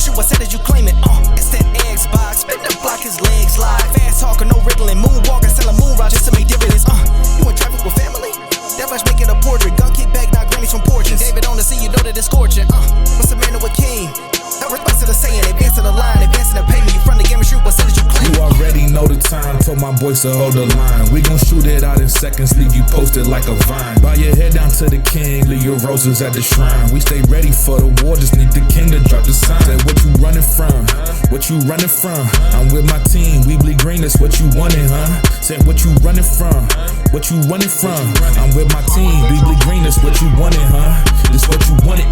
shoot, I said that you claim it. It's that Xbox, spin the block, his legs live. Fast talker, no riddling, moonwalking, selling moon rock just to make dividends. You in traffic with family? That much make it a portrait. Gun kick back, not grannies from porches. David on the scene, you know that it's scorching. What's the man with king? No response to the saying, advancing the line, advancing the payment. You front the game and shoot, what said that you claim? You already know the time, told my boys to hold the line. We gon' shoot it out in seconds, leave you posted like a vine. Bow your head down to the king, leave your roses at the shrine. We stay ready for the war, just need the king to drop the sign. Say what you running from, what you running from? I'm with my team, we bleed green, that's what you wanted, huh? Say what you running from, what you running from? I'm with my team, we bleed green, that's what you wanted, huh? This what you wanted.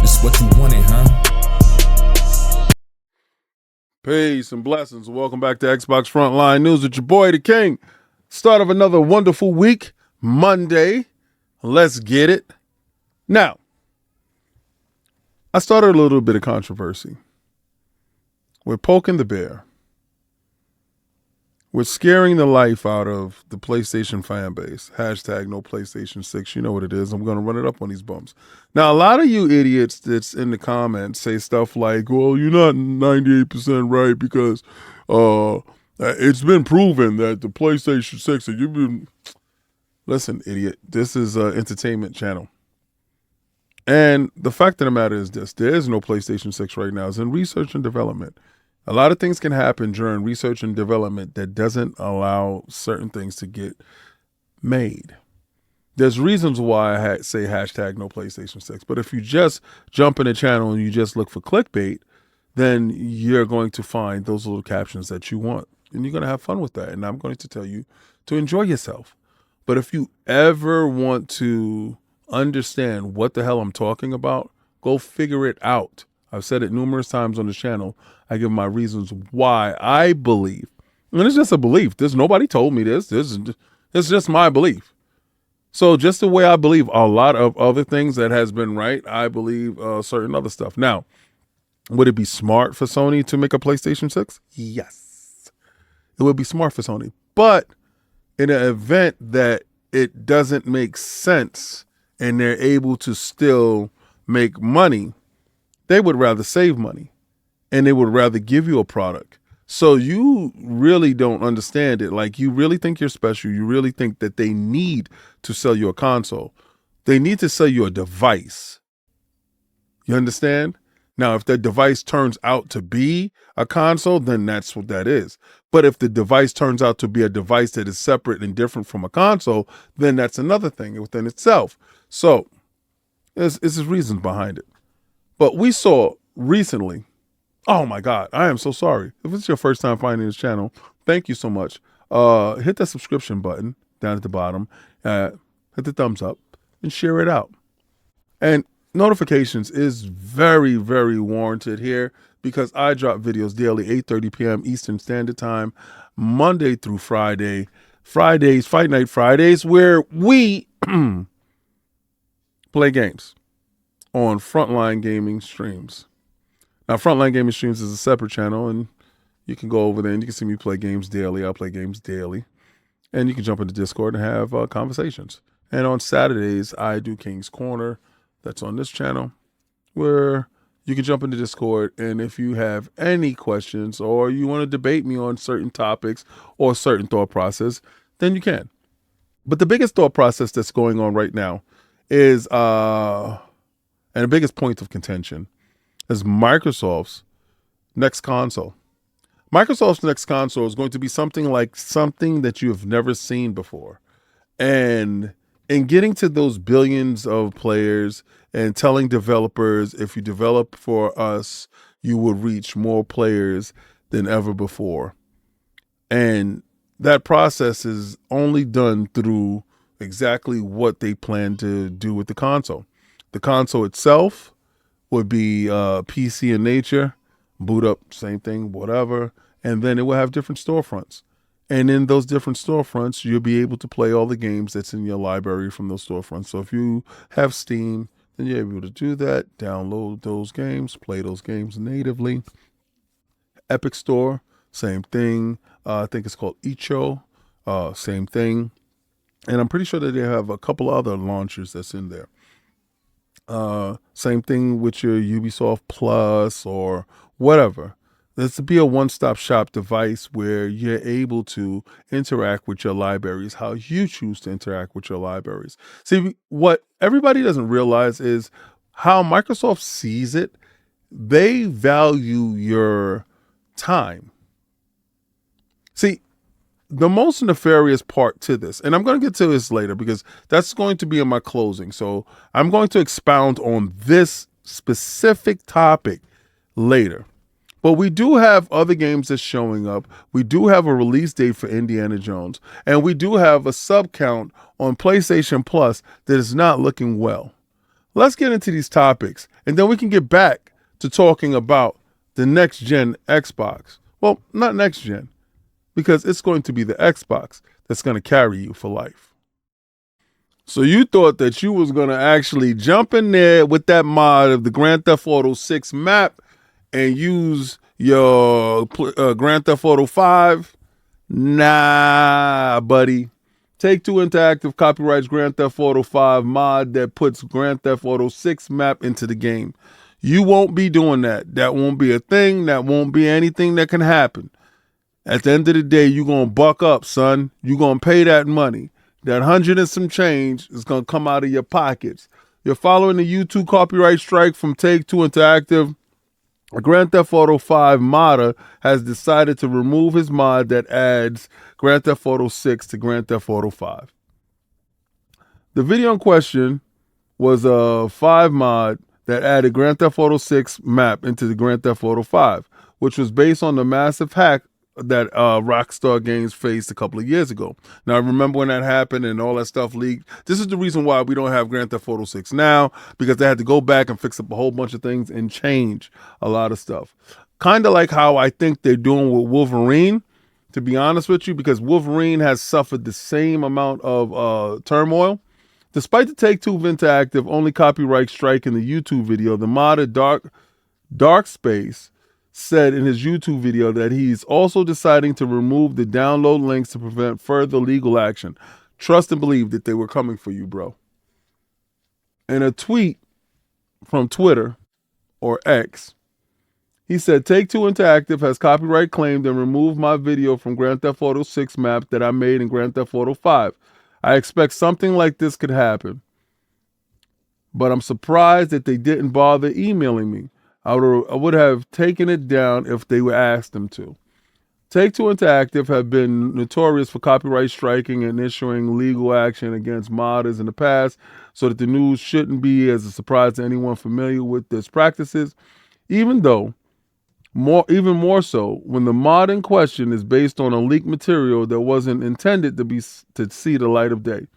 This what you wanted, huh? Peace and blessings. Welcome back to Xbox Frontline News with your boy, the King. Start of another wonderful week, Monday. Let's get it. Now, I started a little bit of controversy. We're poking the bear. We're scaring the life out of the PlayStation fan base. Hashtag no PlayStation 6. You know what it is. I'm going to run it up on these bums. Now, a lot of you idiots that's in the comments say stuff like, well, you're not 98% right because it's been proven that the PlayStation 6, and you've been... Listen, idiot. This is an entertainment channel. And the fact of the matter is this. There is no PlayStation 6 right now. It's in research and development. A lot of things can happen during research and development that doesn't allow certain things to get made. There's reasons why I say hashtag no PlayStation 6. But if you just jump in a channel and you just look for clickbait, then you're going to find those little captions that you want. And you're going to have fun with that. And I'm going to tell you to enjoy yourself. But if you ever want to understand what the hell I'm talking about, go figure it out. I've said it numerous times on the channel. I give my reasons why I believe. And it's just a belief. Nobody told me this. It's just my belief. So just the way I believe a lot of other things that has been right, I believe certain other stuff. Now, would it be smart for Sony to make a PlayStation 6? Yes. It would be smart for Sony. But in an event that it doesn't make sense and they're able to still make money, they would rather save money and they would rather give you a product. So you really don't understand it. Like, you really think you're special. You really think that they need to sell you a console. They need to sell you a device. You understand? Now, if that device turns out to be a console, then that's what that is. But if the device turns out to be a device that is separate and different from a console, then that's another thing within itself. So there's reasons behind it. But we saw recently, oh my God, I am so sorry. If it's your first time finding this channel, thank you so much. Hit that subscription button down at the bottom, hit the thumbs up, and share it out. And notifications is very, very warranted here because I drop videos daily, 8:30 p.m. Eastern Standard Time, Monday through Friday. Fridays, Fight Night Fridays, where we play games on Frontline Gaming streams. Now, Frontline Gaming streams is a separate channel, and you can go over there and you can see me play games daily. I play games daily. And you can jump into Discord and have conversations. And on Saturdays, I do King's Corner. That's on this channel, where you can jump into Discord. And if you have any questions or you want to debate me on certain topics or certain thought process, then you can. But the biggest thought process that's going on right now is, and the biggest point of contention, is Microsoft's next console. Microsoft's next console is going to be something that you have never seen before. And in getting to those billions of players and telling developers, if you develop for us, you will reach more players than ever before. And that process is only done through exactly what they plan to do with the console. The console itself would be PC in nature, boot up, same thing, whatever. And then it will have different storefronts. And in those different storefronts, you'll be able to play all the games that's in your library from those storefronts. So if you have Steam, then you're able to do that, download those games, play those games natively. Epic Store, same thing. I think it's called Icho, same thing. And I'm pretty sure that they have a couple other launchers that's in there. Same thing with your Ubisoft Plus or whatever. This to be a one-stop shop device where you're able to interact with your libraries, how you choose to interact with your libraries. See, what everybody doesn't realize is how Microsoft sees it. They value your time. See, the most nefarious part to this, and I'm going to get to this later because that's going to be in my closing. So I'm going to expound on this specific topic later. But we do have other games that's showing up. We do have a release date for Indiana Jones. And we do have a sub count on PlayStation Plus that is not looking well. Let's get into these topics, and then we can get back to talking about the next gen Xbox. Well, not next gen, because it's going to be the Xbox that's going to carry you for life. So you thought that you was going to actually jump in there with that mod of the Grand Theft Auto 6 map and use your Grand Theft Auto 5? Nah, buddy. Take-Two Interactive copyrights Grand Theft Auto 5 mod that puts Grand Theft Auto 6 map into the game. You won't be doing that. That won't be a thing. That won't be anything that can happen. At the end of the day, you're going to buck up, son. You're going to pay that money. That 100 and some change is going to come out of your pockets. You're following the YouTube copyright strike from Take-Two Interactive. Grand Theft Auto 5 modder has decided to remove his mod that adds Grand Theft Auto 6 to Grand Theft Auto 5. The video in question was a 5 mod that added Grand Theft Auto 6 map into the Grand Theft Auto 5, which was based on the massive hack that Rockstar Games faced a couple of years ago. Now, I remember when that happened and all that stuff leaked. This is the reason why we don't have Grand Theft Auto 6 now, because they had to go back and fix up a whole bunch of things and change a lot of stuff. Kind of like how I think they're doing with Wolverine, to be honest with you, because Wolverine has suffered the same amount of turmoil. Despite the Take-Two Interactive only copyright strike in the YouTube video, the modder Dark Space said in his YouTube video that he's also deciding to remove the download links to prevent further legal action. Trust and believe that they were coming for you, bro. In a tweet from Twitter, or X, he said, Take-Two Interactive has copyright claimed and removed my video from Grand Theft Auto 6 map that I made in Grand Theft Auto 5. I expect something like this could happen, but I'm surprised that they didn't bother emailing me. I would have taken it down if they were asked them to. Take-Two Interactive have been notorious for copyright striking and issuing legal action against modders in the past, so that the news shouldn't be as a surprise to anyone familiar with this practices, even more so when the mod in question is based on a leaked material that wasn't intended to see the light of day.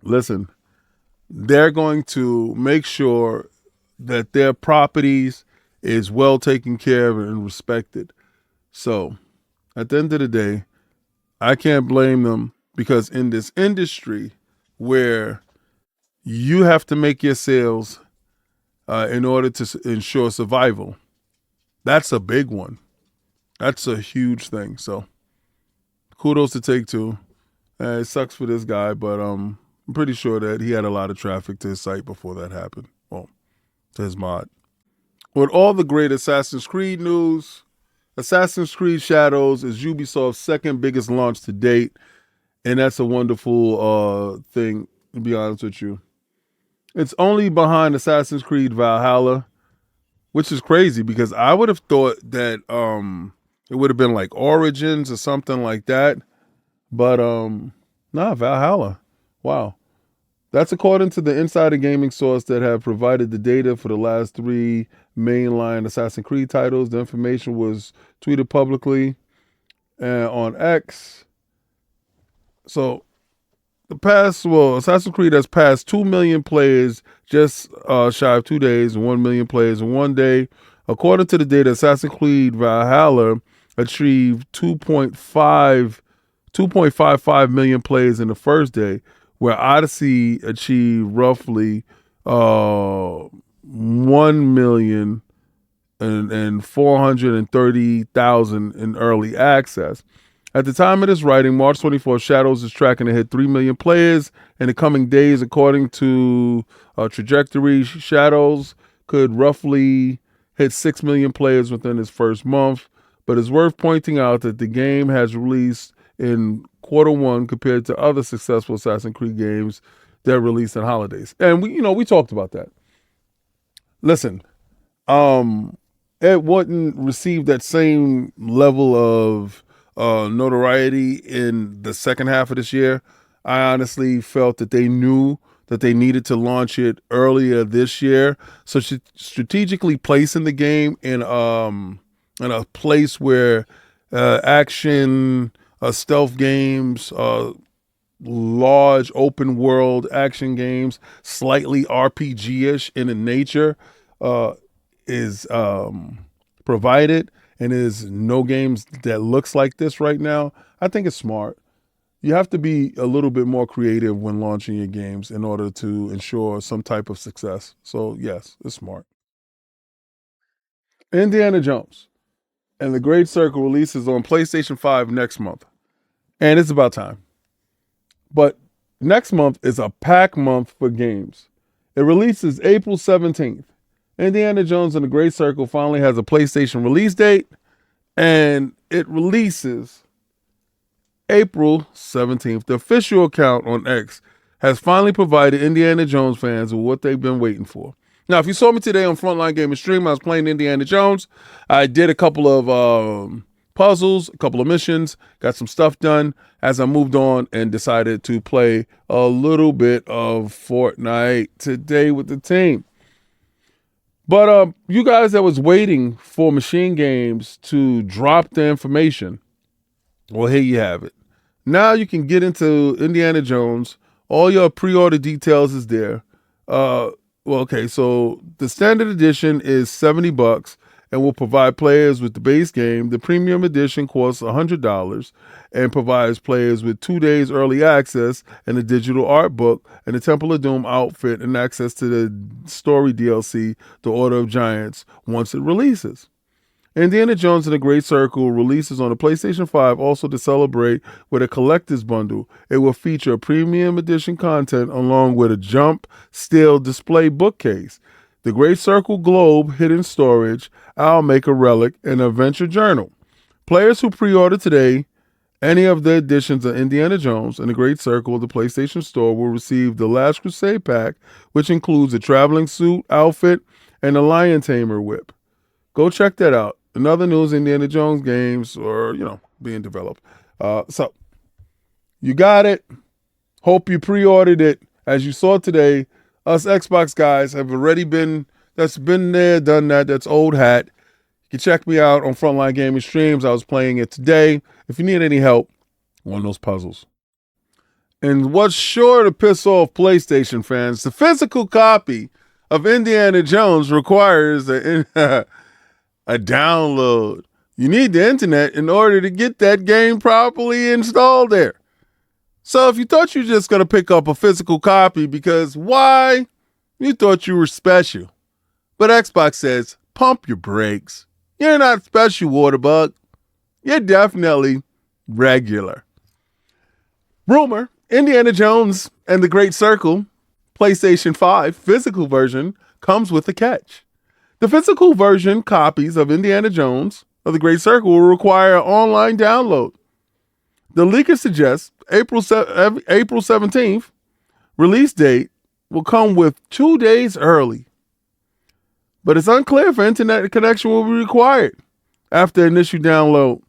Listen, they're going to make sure that their properties is well taken care of and respected. So at the end of the day, I can't blame them, because in this industry where you have to make your sales in order to ensure survival, that's a big one. That's a huge thing. So kudos to Take-Two. It sucks for this guy, but I'm pretty sure that he had a lot of traffic to his site before that happened. Well, to his mod. With all the great Assassin's Creed news, Assassin's Creed Shadows is Ubisoft's second biggest launch to date, and that's a wonderful thing, to be honest with you. It's only behind Assassin's Creed Valhalla, which is crazy because I would have thought that it would have been like Origins or something like that, but Valhalla. Wow. That's according to the insider gaming source that have provided the data for the last 3 mainline Assassin's Creed titles. The information was tweeted publicly on X. So Assassin's Creed has passed 2 million players just shy of 2 days, and 1 million players in 1 day. According to the data, Assassin's Creed Valhalla achieved 2.55 million players in the first day, where Odyssey achieved roughly 1,430,000 in early access. At the time of this writing, March 24th, Shadows is tracking to hit 3 million players in the coming days, according to Trajectory. Shadows could roughly hit 6 million players within its first month, but it's worth pointing out that the game has released in Q1 compared to other successful Assassin's Creed games that released in holidays. And we talked about that. Listen, it wouldn't receive that same level of notoriety in the second half of this year. I honestly felt that they knew that they needed to launch it earlier this year. So strategically placing the game in a place where action, stealth games, large open world action games, slightly RPG-ish in nature, is provided, and is no games that looks like this right now. I think it's smart. You have to be a little bit more creative when launching your games in order to ensure some type of success. So yes, it's smart. Indiana Jones and the Great Circle releases on PlayStation 5 next month. And it's about time. But next month is a packed month for games. It releases April 17th. Indiana Jones and the Great Circle finally has a PlayStation release date, and it releases April 17th. The official account on X has finally provided Indiana Jones fans with what they've been waiting for. Now, if you saw me today on Frontline Gaming Stream, I was playing Indiana Jones. I did a couple of puzzles, a couple of missions, got some stuff done as I moved on and decided to play a little bit of Fortnite today with the team. But you guys that was waiting for Machine Games to drop the information, well, here you have it. Now you can get into Indiana Jones. All your pre-order details is there. Okay, so the standard edition is $70 and will provide players with the base game. The premium edition costs $100 and provides players with 2 days early access and a digital art book and a Temple of Doom outfit and access to the story DLC, The Order of Giants, once it releases. Indiana Jones and the Great Circle releases on the PlayStation 5 also to celebrate with a collector's bundle. It will feature premium edition content along with a jump steel display bookcase, the Great Circle Globe hidden storage, I'll Make a Relic, and Adventure Journal. Players who pre-order today any of the editions of Indiana Jones and the Great Circle of the PlayStation Store will receive the Last Crusade pack, which includes a traveling suit, outfit, and a Lion Tamer whip. Go check that out. Another news, Indiana Jones games are, being developed. So you got it. Hope you pre-ordered it. As you saw today, us Xbox guys have already that's been there, done that. That's old hat. You can check me out on Frontline Gaming Streams. I was playing it today. If you need any help on those puzzles. And what's sure to piss off PlayStation fans, the physical copy of Indiana Jones requires a download. You need the internet in order to get that game properly installed there. So if you thought you were just going to pick up a physical copy because why? You thought you were special. But Xbox says, pump your brakes. You're not special, Waterbug. You're definitely regular. Rumor, Indiana Jones and the Great Circle PlayStation 5 physical version comes with a catch. The physical version copies of Indiana Jones of the Great Circle will require online download. The leaker suggests April 17th release date will come with 2 days early. But it's unclear if internet connection will be required after initial download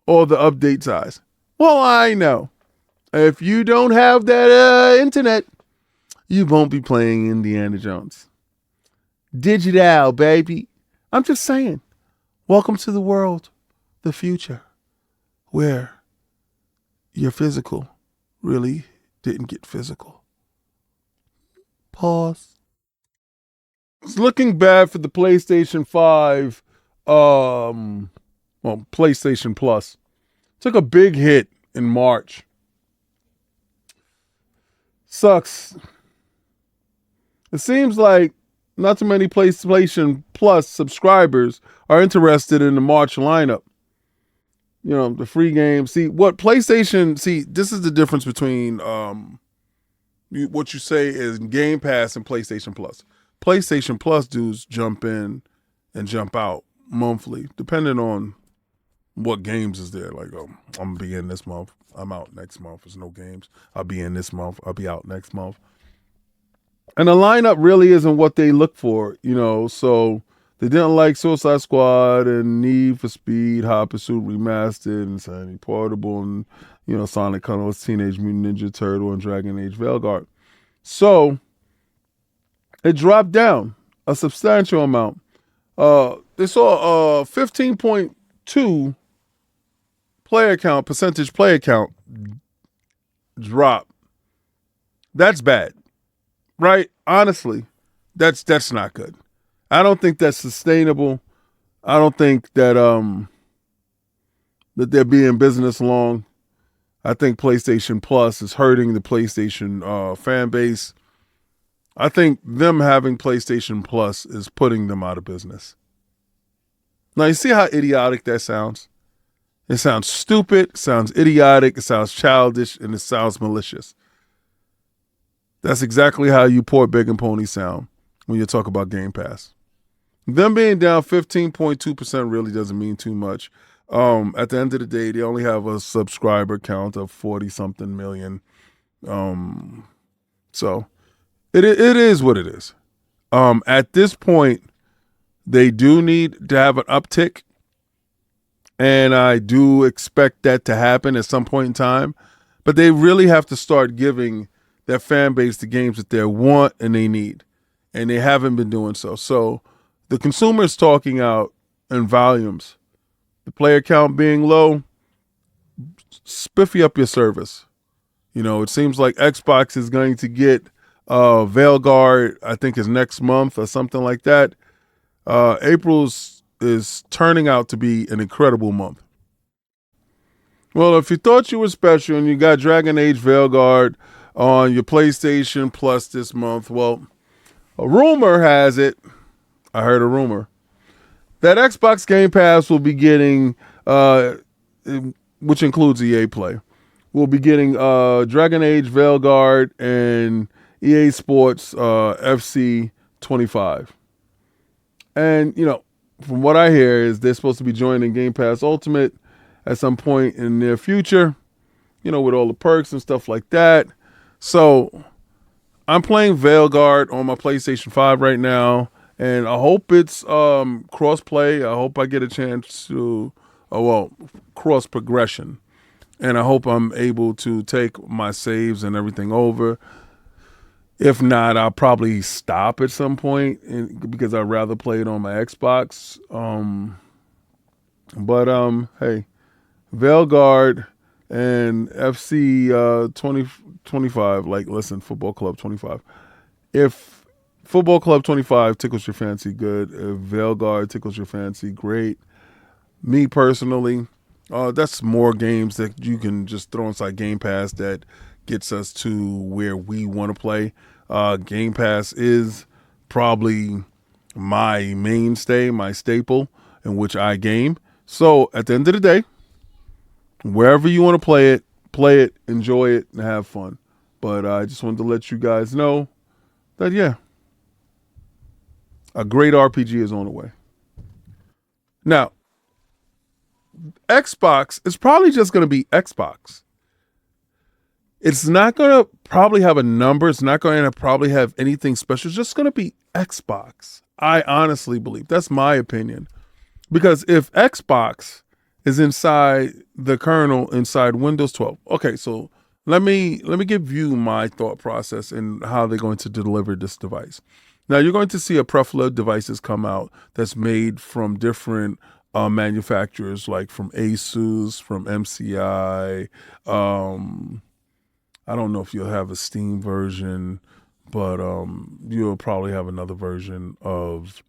or the update size. Well, I know. If you don't have that internet, you won't be playing Indiana Jones. Digital, baby. I'm just saying. Welcome to the world, the future, where your physical really didn't get physical. Pause. It's looking bad for the PlayStation 5, PlayStation Plus. Took a big hit in March. Sucks. It seems like not too many PlayStation Plus subscribers are interested in the March lineup. the free games. See, what PlayStation, this is the difference between what you say is Game Pass and PlayStation Plus. PlayStation Plus dudes jump in and jump out monthly, depending on what games is there. Like, I'm going to be in this month. I'm out next month. There's no games. I'll be in this month. I'll be out next month. And the lineup really isn't what they look for, so they didn't like Suicide Squad and Need for Speed, Hot Pursuit Remastered, and Insanity Portable, and, Sonic Colors, Teenage Mutant Ninja Turtle, and Dragon Age Veilguard. So it dropped down a substantial amount. They saw a 15.2 percentage player count drop. That's bad, right? Honestly, that's not good. I don't think that's sustainable. I don't think that that they'll be in business long. I think PlayStation Plus is hurting the PlayStation fan base. I think them having PlayStation Plus is putting them out of business. Now, you see how idiotic that sounds? It sounds stupid, it sounds idiotic, it sounds childish, and it sounds malicious. That's exactly how you poor begging ponies sound when you talk about Game Pass. Them being down 15.2% really doesn't mean too much. At the end of the day, they only have a subscriber count of 40-something million. So it is what it is. At this point, they do need to have an uptick, and I do expect that to happen at some point in time. But they really have to start giving their fan base the games that they want and they need, and they haven't been doing so. So the consumer is talking out in volumes. The player count being low, spiffy up your service. It seems like Xbox is going to get Veilguard, I think, is next month or something like that. April is turning out to be an incredible month. Well, if you thought you were special and you got Dragon Age Veilguard on your PlayStation Plus this month, well, a rumor has it, I heard a rumor, that Xbox Game Pass will be getting, which includes EA Play, will be getting Dragon Age Veilguard and EA Sports FC 25. And, from what I hear is they're supposed to be joining Game Pass Ultimate at some point in the near future, with all the perks and stuff like that. So I'm playing Veilguard on my PlayStation 5 right now, and I hope it's cross-play. I hope I get a chance to, cross-progression. And I hope I'm able to take my saves and everything over. If not, I'll probably stop at some point because I'd rather play it on my Xbox. Hey, Veilguard and FC 2025, listen, Football Club 25. If Football Club 25 tickles your fancy, good. If Veilguard tickles your fancy, great. Me personally, that's more games that you can just throw inside Game Pass that gets us to where we want to play. Game Pass is probably my mainstay, my staple in which I game. So at the end of the day, wherever you want to play it, enjoy it, and have fun. But I just wanted to let you guys know that, yeah, a great RPG is on the way. Now, Xbox is probably just going to be Xbox. It's not going to probably have a number. It's not going to probably have anything special. It's just going to be Xbox. I honestly believe. That's my opinion. Because if Xbox is inside the kernel inside Windows 12. Okay, so let me give you my thought process and how they're going to deliver this device. Now, you're going to see a plethora of devices come out that's made from different manufacturers, like from Asus, from MCI. I don't know if you'll have a Steam version, but you'll probably have another version of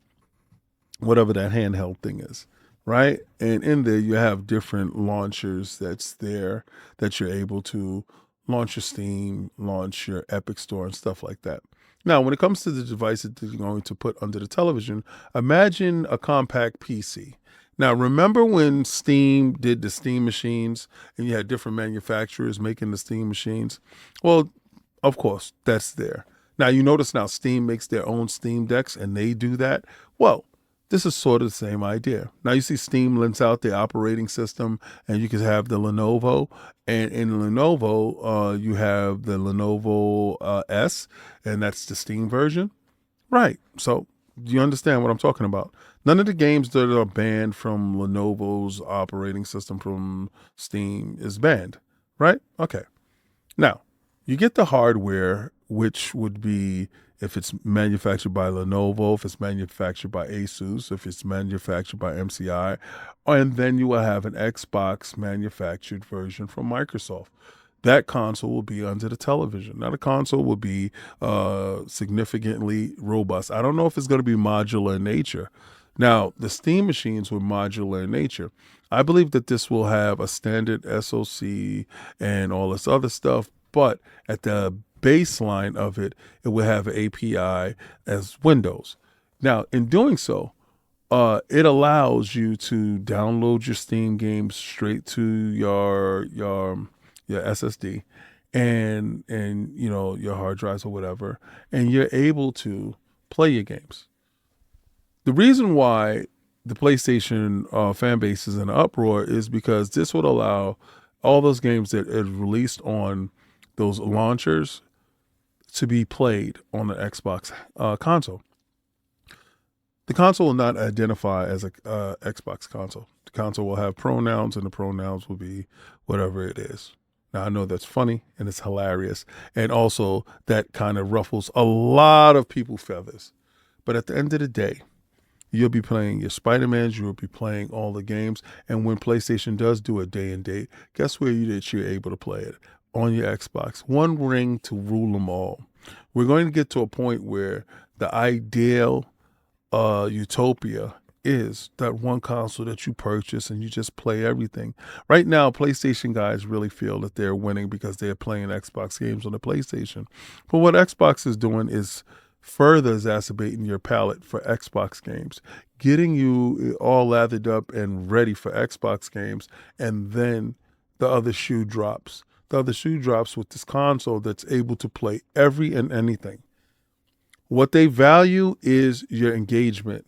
whatever that handheld thing is, right? And in there, you have different launchers that's there that you're able to launch your Steam, launch your Epic Store, and stuff like that. Now, when it comes to the device that you're going to put under the television, imagine a compact PC. Now, remember when Steam did the Steam machines and you had different manufacturers making the Steam machines? Well, of course, that's there. Now, you notice now Steam makes their own Steam decks and they do that. Well, this is sort of the same idea. Now, you see Steam lends out the operating system and you can have the Lenovo. And in Lenovo, you have the Lenovo S, and that's the Steam version. Right. So you understand what I'm talking about. None of the games that are banned from Lenovo's operating system from Steam is banned. Right? Okay. Now, you get the hardware, which would be if it's manufactured by Lenovo, if it's manufactured by Asus, if it's manufactured by MCI, and then you will have an Xbox manufactured version from Microsoft. That console will be under the television. Now, the console will be significantly robust. I don't know if it's going to be modular in nature. Now, the Steam machines were modular in nature. I believe that this will have a standard SoC and all this other stuff, but at the baseline of it, it will have an API as Windows. Now, in doing so, it allows you to download your Steam games straight to your SSD and you know, your hard drives or whatever, and you're able to play your games. The reason why the PlayStation fan base is in an uproar is because this would allow all those games that are released on those launchers to be played on the Xbox console. The console will not identify as a Xbox console. The console will have pronouns, and the pronouns will be whatever it is. Now, I know that's funny and it's hilarious, and also that kind of ruffles a lot of people's feathers. But at the end of the day, you'll be playing your Spider-Mans, you'll be playing all the games, and when PlayStation does do a day and date, guess where you're able to play it? On your Xbox. One ring to rule them all. We're going to get to a point where the ideal utopia is that one console that you purchase and you just play everything. Right now, PlayStation guys really feel that they're winning because they're playing Xbox games on the PlayStation. But what Xbox is doing is further exacerbating your palate for Xbox games, getting you all lathered up and ready for Xbox games, and then the other shoe drops. The other shoe drops with this console that's able to play every and anything. What they value is your engagement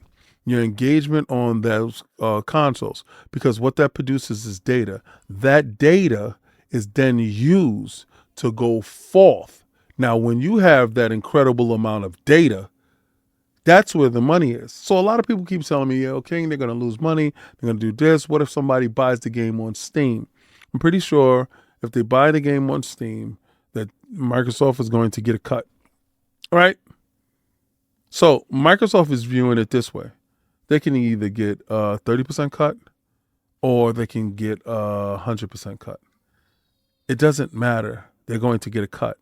on those consoles, because what that produces is data. That data is then used to go forth. Now, when you have that incredible amount of data, that's where the money is. So a lot of people keep telling me, okay, they're going to lose money. They're going to do this. What if somebody buys the game on Steam? I'm pretty sure if they buy the game on Steam, that Microsoft is going to get a cut. All right? So Microsoft is viewing it this way. They can either get a 30% cut or they can get a 100% cut. It doesn't matter. They're going to get a cut.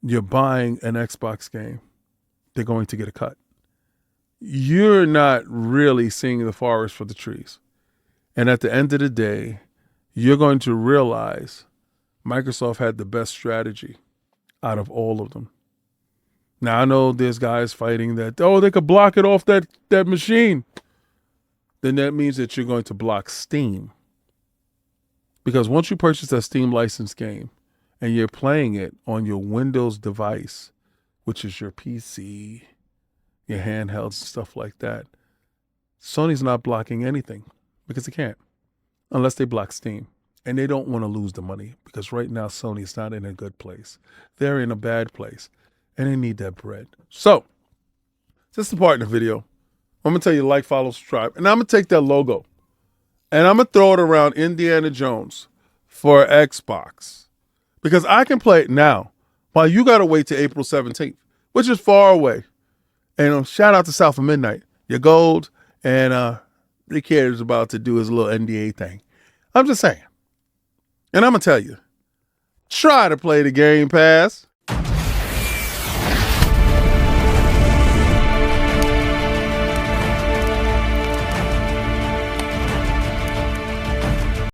You're buying an Xbox game. They're going to get a cut. You're not really seeing the forest for the trees. And at the end of the day, you're going to realize Microsoft had the best strategy out of all of them. Now, I know there's guys fighting that, they could block it off that machine. Then that means that you're going to block Steam. Because once you purchase that Steam licensed game and you're playing it on your Windows device, which is your PC, your handhelds, stuff like that, Sony's not blocking anything because they can't unless they block Steam. And they don't want to lose the money because right now Sony's not in a good place. They're in a bad place. And they need that bread. So, this is the part in the video. I'm going to tell you like, follow, subscribe. And I'm going to take that logo. And I'm going to throw it around Indiana Jones for Xbox. Because I can play it now. While you got to wait till April 17th. Which is far away. And shout out to South of Midnight. You're gold. And the kid is about to do his little NDA thing. I'm just saying. And I'm going to tell you. Try to play the Game Pass.